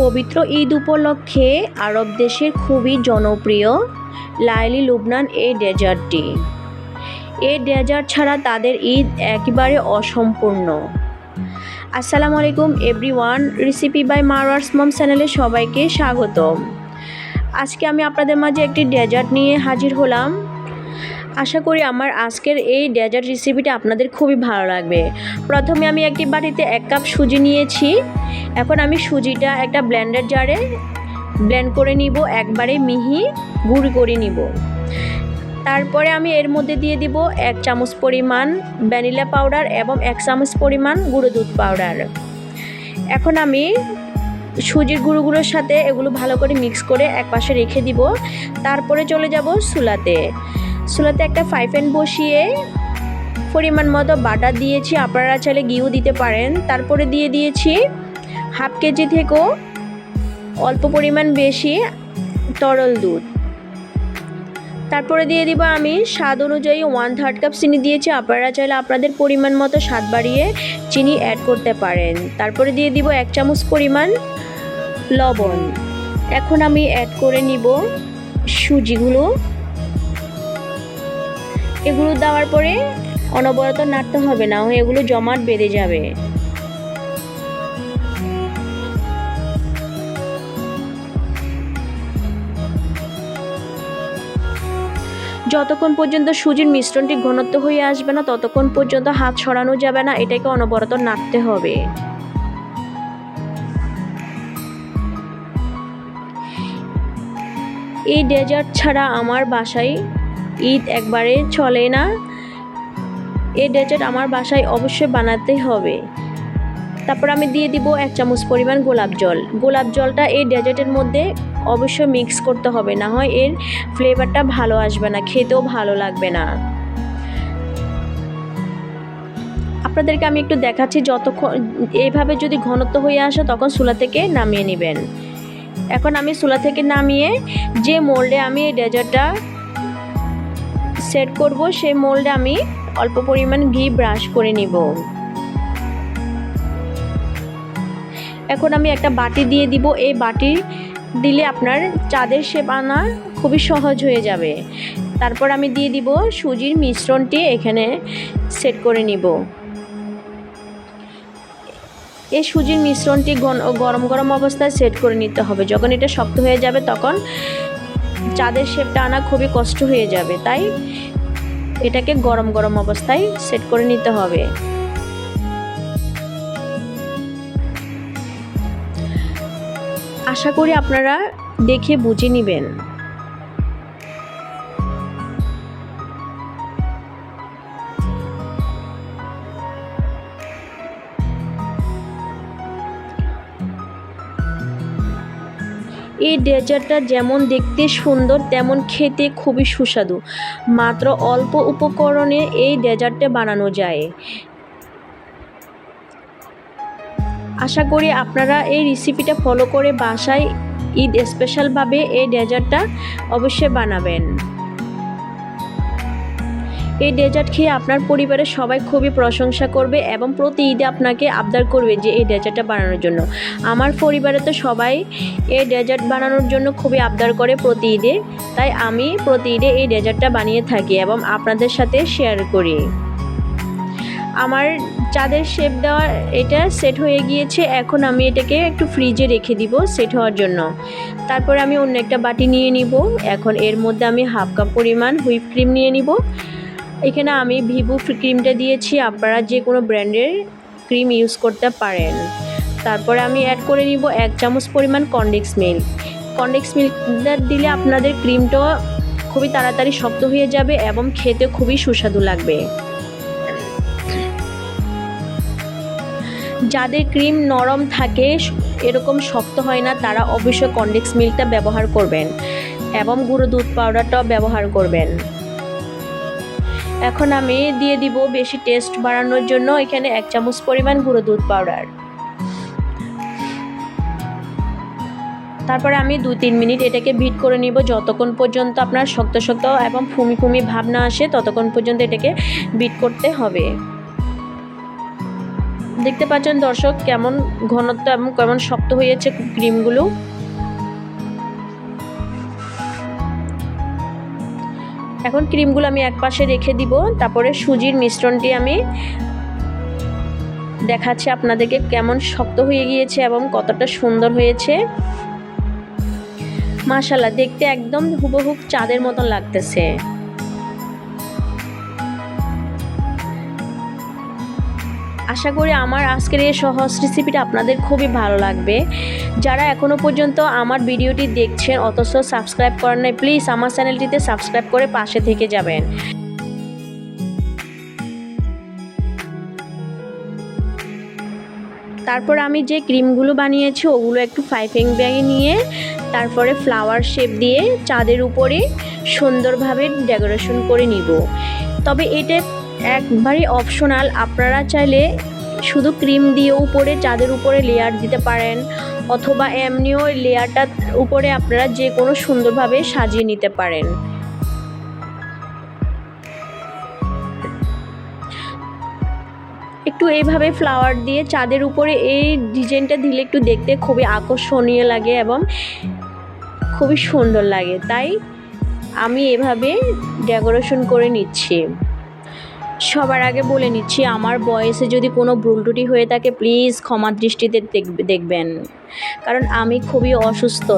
পবিত্র ঈদ উপলক্ষে আরব দেশের খুবই জনপ্রিয় লাইলি লুবনান এই ডেজার্টটি। এই ডেজার্ট ছাড়া তাদের ঈদ একেবারে অসম্পূর্ণ। আসসালামু আলাইকুম এভরিওয়ান, রেসিপি বাই মারওয়ার্স মম চ্যানেলে সবাইকে স্বাগতম। আজকে আমি আপনাদের মাঝে একটি ডেজার্ট নিয়ে হাজির হলাম। আশা করি আমার আজকের এই ডেজার্ট রেসিপিটা আপনাদের খুবই ভালো লাগবে। প্রথমে আমি একটি বাটিতে 1 কাপ সুজি নিয়েছি। এখন আমি সুজিটা একটা ব্লেন্ডার জারে ব্লেন্ড করে নিব, একবারে মিহি গুঁড়ো করে নিব। তারপরে আমি এর মধ্যে দিয়ে দিব 1 চামচ পরিমাণ ভ্যানিলা পাউডার এবং 1 চামচ পরিমাণ গুঁড়ো দুধ পাউডার। এখন আমি সুজির গুঁড়োগুলোর সাথে এগুলো ভালো করে মিক্স করে একপাশে রেখে দিব। তারপরে চলে যাব চুলাতে একটা ফ্রাই প্যান বসিয়ে পরিমাণ মতো বাটার দিয়েছি, আপনারা চাইলে ঘিও দিতে পারেন। তারপরে দিয়ে দিয়েছি হাফ কেজি থেকেও অল্প পরিমাণ বেশি তরল দুধ। তারপরে দিয়ে দিব আমি স্বাদ অনুযায়ী 1/3 কাপ চিনি দিয়েছি, আপনারা চাইলে আপনাদের পরিমাণ মতো স্বাদ বাড়িয়ে চিনি অ্যাড করতে পারেন। তারপরে দিয়ে দিব 1 চামচ পরিমাণ লবণ। এখন আমি অ্যাড করে নিব সুজিগুলো। এগুলো দেওয়ার পরে অনবরত নাড়তে হবে, না হলে এগুলো জমাট বেঁধে যাবে। যতক্ষণ পর্যন্ত সুজির মিশ্রণটি ঘনত্ব হয়ে আসবে না ততক্ষণ পর্যন্ত হাত সরানো যাবে না, এটাকে অনবরত নাড়তে হবে। এই ডেজার্ট ছাড়া আমার বাসায় ঈদ একবারে চলে না। এই ডেজার্ট আমার বাসায় অবশ্যই বানাতেই হবে। তারপর আমি দিয়ে দিব 1 চামচ পরিমাণ গোলাপ জল। গোলাপ জলটা এই ডেজার্টের মধ্যে অবশ্যই মিক্স করতে হবে, না হয় এর ফ্লেভারটা ভালো আসবে না, খেতেও ভালো লাগবে না। আপনাদেরকে আমি একটু দেখাচ্ছি, যতক্ষণ এইভাবে যদি ঘনত্ব হয়ে আসে তখন চুলা থেকে নামিয়ে নেবেন। এখন আমি চুলা থেকে নামিয়ে যে মোল্ডে আমি এই ডেজার্টটা সেট করব সেই মোল্ডে আমি অল্প পরিমাণ ঘি ব্রাশ করে নিব। এখন আমি একটা বাটি দিয়ে দিব। এই বাটি দিলে আপনার চাঁদের শেপ আনা খুবই সহজ হয়ে যাবে। তারপর আমি দিয়ে দিব সুজির মিশ্রণটি এখানে সেট করে নিব। এই সুজির মিশ্রণটি গরম গরম অবস্থায় সেট করে নিতে হবে। যখন এটা শক্ত হয়ে যাবে তখন চাঁদের শেপটা আনা খুবই কষ্ট হয়ে যাবে, তাই এটাকে গরম গরম অবস্থায় সেট করে নিতে হবে। আশা করি আপনারা দেখে বুঝে নেবেন। এই ডেজার্টটা যেমন দেখতে সুন্দর তেমন খেতে খুবই সুস্বাদু। মাত্র অল্প উপকরণে এই ডেজার্টটা বানানো যায়। আশা করি আপনারা এই রেসিপিটা ফলো করে বাসায় ঈদ স্পেশালভাবে এই ডেজার্টটা অবশ্যই বানাবেন। এই ডেজার্ট খেয়ে আপনার পরিবারের সবাই খুবই প্রশংসা করবে এবং প্রতি ঈদে আপনাকে আবদার করবে যে এই ডেজার্টটা বানানোর জন্য। আমার পরিবারে তো সবাই এই ডেজার্ট বানানোর জন্য খুবই আবদার করে প্রতি ঈদে, তাই আমি প্রতি ঈদে এই ডেজার্টটা বানিয়ে থাকি এবং আপনাদের সাথে শেয়ার করি। আমার চাঁদের শেপ দেওয়া এটা সেট হয়ে গিয়েছে। এখন আমি এটাকে একটু ফ্রিজে রেখে দিব সেট হওয়ার জন্য। তারপরে আমি অন্য একটা বাটি নিয়ে নিব। এখন এর মধ্যে আমি 1/2 কাপ পরিমাণ হুইপ ক্রিম নিয়ে নিব। এখানে আমি ভিভো ক্রিমটা দিয়েছি, আপনারা যে কোনো ব্র্যান্ডের ক্রিম ইউজ করতে পারেন। তারপরে আমি অ্যাড করে নিব 1 চামচ পরিমাণ কনডেন্স মিল্ক। কনডেন্স মিল্কটা দিলে আপনাদের ক্রিমটা খুবই তাড়াতাড়ি শক্ত হয়ে যাবে এবং খেতে খুবই সুস্বাদু লাগবে। যাদের ক্রিম নরম থাকে, এরকম শক্ত হয় না, তারা অবশ্যই কনডেন্স মিল্কটা ব্যবহার করবেন এবং গুঁড়ো দুধ পাউডারটাও ব্যবহার করবেন। এখন আমি দিয়ে দিব বেশি টেস্ট বাড়ানোর জন্য এখানে 1 চামচ পরিমাণ গুঁড়ো দুধ পাউডার। তারপরে আমি 2-3 মিনিট এটাকে বিট করে নিব। যতক্ষণ পর্যন্ত আপনার শক্ত শক্ত এবং ফুমি ফুমি ভাব না আসে ততক্ষণ পর্যন্ত এটাকে বিট করতে হবে। দেখতে পাচ্ছেন দর্শক কেমন ঘনত্ব এবং কেমন শক্ত হয়েছে ক্রিমগুলো। এখন ক্রিমগুলো আমি একপাশে রেখে দিব। তারপরে সুজির মিশ্রণটি আমি দেখাচ্ছি আপনাদেরকে কেমন শক্ত হয়ে গিয়েছে এবং কতটা সুন্দর হয়েছে। মাশাআল্লাহ, দেখতে একদম হুবহু চাঁদের মতন লাগতেছে। আশা করি আমার আজকের এই সহজ রেসিপিটা আপনাদের খুবই ভালো লাগবে। যারা এখনও পর্যন্ত আমার ভিডিওটি দেখছেন অথচ সাবস্ক্রাইব করেন নাই, প্লিজ আমার চ্যানেলটিতে সাবস্ক্রাইব করে পাশে থেকে যাবেন। তারপর আমি যে ক্রিমগুলো বানিয়েছি ওগুলো একটু ফ্রাইং প্যানে নিয়ে তারপরে ফ্লাওয়ার শেপ দিয়ে চাঁদের উপরে সুন্দরভাবে ডেকোরেশন করে নিব। তবে এটা একবারই অপশনাল, আপনারা চাইলে শুধু ক্রিম দিয়ে উপরে চাঁদের উপরে লেয়ার দিতে পারেন, অথবা এমনিও লেয়ারটার উপরে আপনারা যে কোনো সুন্দরভাবে সাজিয়ে নিতে পারেন। একটু এইভাবে ফ্লাওয়ার দিয়ে চাঁদের উপরে এই ডিজাইনটা দিলে একটু দেখতে খুবই আকর্ষণীয় লাগে এবং খুবই সুন্দর লাগে, তাই আমি এভাবে ডেকোরেশন করে নিচ্ছি। সবার আগে বলে নিচ্ছি, আমার ভয়েসে যদি কোনো ভুল ত্রুটি হয়ে থাকে প্লিজ ক্ষমা দৃষ্টিতে দেখবেন, কারণ আমি খুবই অসুস্থ।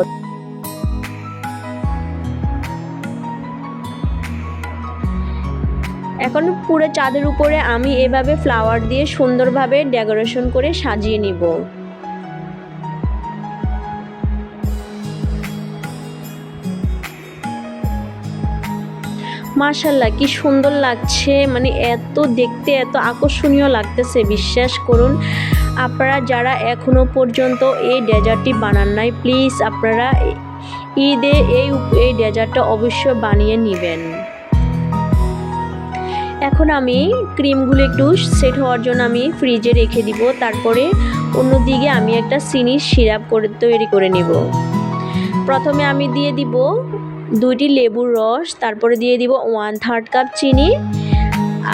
এখন পুরো চাঁদের উপরে আমি এভাবে ফ্লাওয়ার দিয়ে সুন্দরভাবে ডেকোরেশন করে সাজিয়ে নিব। মাশাআল্লাহ, কি সুন্দর লাগছে, মানে এত দেখতে এত আকর্ষণীয় লাগতেছে, বিশ্বাস করুন। আপনারা যারা এখনো পর্যন্ত এই ডেজার্টটি বানান নাই, প্লিজ আপনারা ঈদে এই ডেজার্টটা অবশ্যই বানিয়ে নেবেন। এখন আমি ক্রিমগুলো একটু সেট হওয়ার জন্য আমি ফ্রিজে রেখে দিব। তারপরে অন্যদিকে আমি একটা চিনির সিরাপ তৈরি করে নিব। প্রথমে আমি দিয়ে দিব 2টি লেবুর রস, তারপরে দিয়ে দিব 1/3 কাপ চিনি।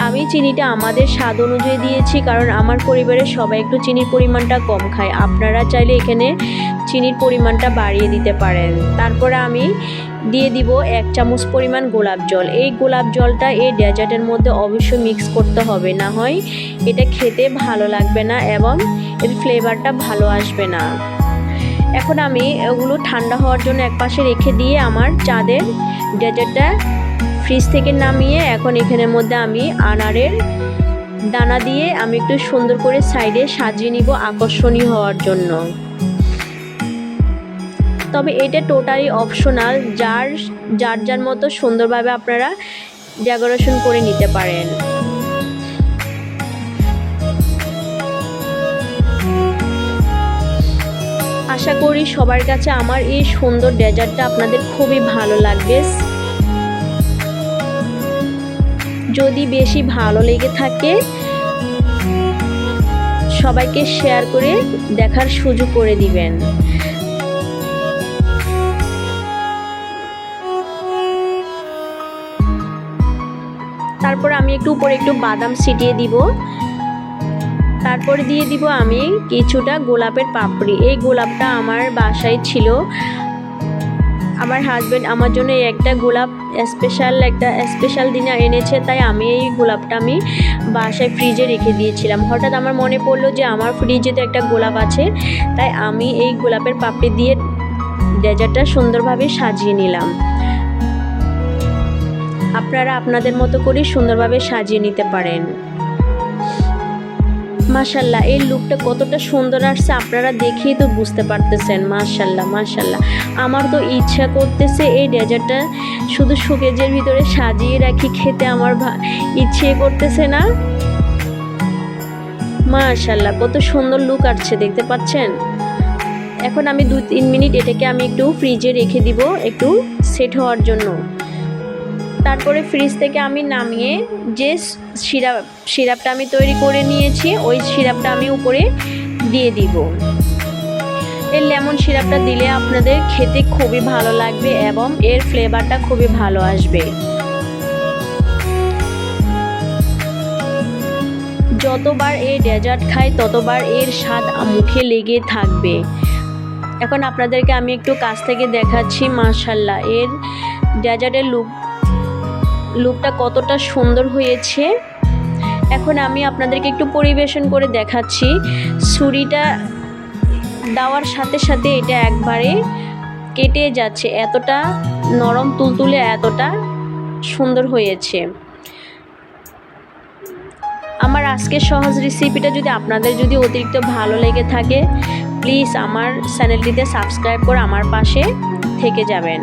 আমি চিনিটা আমাদের স্বাদ অনুযায়ী দিয়েছি, কারণ আমার পরিবারের সবাই একটু চিনির পরিমাণটা কম খায়। আপনারা চাইলে এখানে চিনির পরিমাণটা বাড়িয়ে দিতে পারেন। তারপরে আমি দিয়ে দিব 1 চামচ পরিমাণ গোলাপ জল। এই গোলাপ জলটা এই ডেজার্টের মধ্যে অবশ্যই মিক্স করতে হবে, না হয় এটা খেতে ভালো লাগবে না এবং এর ফ্লেভারটা ভালো আসবে না। এখন আমি এগুলো ঠান্ডা হওয়ার জন্য একপাশে রেখে দিয়ে আমার চাঁদের ডেজার্টটা ফ্রিজ থেকে নামিয়ে এখন এখানের মধ্যে আমি আনারের দানা দিয়ে আমি একটু সুন্দর করে সাইডে সাজিয়ে নিব আকর্ষণীয় হওয়ার জন্য। তবে এটা টোটালি অপশনাল, যার মতো সুন্দরভাবে আপনারা ডেকোরেশন করে নিতে পারেন। আশা করি সবার কাছে আমার এই সুন্দর ডেজার্টটা আপনাদের খুবই ভালো লাগবে। যদি বেশি ভালো লেগে থাকে সবাইকে শেয়ার করে দেখার সুযোগ করে দিবেন। তারপর আমি উপরে একটু বাদাম ছিটিয়ে দিব। তারপরে দিয়ে দিব আমি কিছুটা গোলাপের পাপড়ি। এই গোলাপটা আমার বাসায় ছিল, আমার হাজবেন্ড আমার জন্য একটা গোলাপ স্পেশাল দিনে এনেছে, তাই আমি এই গোলাপটা আমি বাসায় ফ্রিজে রেখে দিয়েছিলাম। হঠাৎ আমার মনে পড়লো যে আমার ফ্রিজে তো একটা গোলাপ আছে, তাই আমি এই গোলাপের পাপড়ি দিয়ে ডেজার্টটা সুন্দরভাবে সাজিয়ে নিলাম। আপনারা আপনাদের মতো করে সুন্দরভাবে সাজিয়ে নিতে পারেন। মাশাআল্লাহ, এই লুকটা কতটা সুন্দর আসছে আপনারা দেখেই তো বুঝতে পারতেছেন। মাশাআল্লাহ মাশাআল্লাহ, আমার তো ইচ্ছা করতেছে এই ডেজার্টটা শুধু শোকেজের ভিতরে সাজিয়ে রাখি, খেতে আমার ইচ্ছে করতেছে না। মাশাআল্লাহ, কত সুন্দর লুক আসছে, দেখতে পাচ্ছেন। এখন আমি 2-3 মিনিট এটাকে আমি একটু ফ্রিজে রেখে দিব একটু সেট হওয়ার জন্য। তারপরে ফ্রিজ থেকে আমি নামিয়ে যে সিরাপটা আমি তৈরি করে নিয়েছি ওই সিরাপটা আমি উপরে দিয়ে দিব। এই লেমন সিরাপটা দিলে আপনাদের খেতে খুবই ভালো লাগবে এবং এর ফ্লেভারটা খুবই ভালো আসবে। যতবার এই ডেজার্ট খাই ততবার এর স্বাদ মুখে লেগে থাকবে। এখন আপনাদেরকে আমি একটু কাছ থেকে দেখাচ্ছি। মাশাআল্লাহ, এর ডেজার্টের লুকটা কতটা সুন্দর হয়েছে। এখন আমি আপনাদেরকে একটু পরিবেশন করে দেখাচ্ছি। ছুরিটা দেওয়ার সাথে সাথে এটা একবারে কেটে যাচ্ছে, এতটা নরম তুলতুলে, এতটা সুন্দর হয়েছে। আমার আজকের সহজ রেসিপিটা যদি আপনাদের অতিরিক্ত ভালো লেগে থাকে, প্লিজ আমার চ্যানেলটিতে সাবস্ক্রাইব করে আমার পাশে থেকে যাবেন।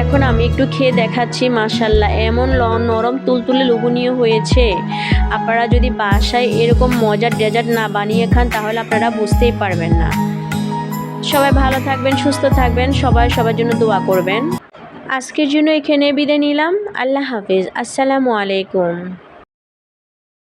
এখন আমি একটু খেয়ে দেখাচ্ছি। মাশাআল্লাহ, এমন নরম তুলতুলে লোভনীয় হয়েছে। আপনারা যদি বাসায় এরকম মজার ডেজার্ট না বানিয়ে খান তাহলে আপনারা বুঝতেই পারবেন না। সবাই ভালো থাকবেন, সুস্থ থাকবেন, সবার জন্য দোয়া করবেন। আজকের জন্য এখানে বিদায় নিলাম। আল্লাহ হাফেজ। আসসালামু আলাইকুম।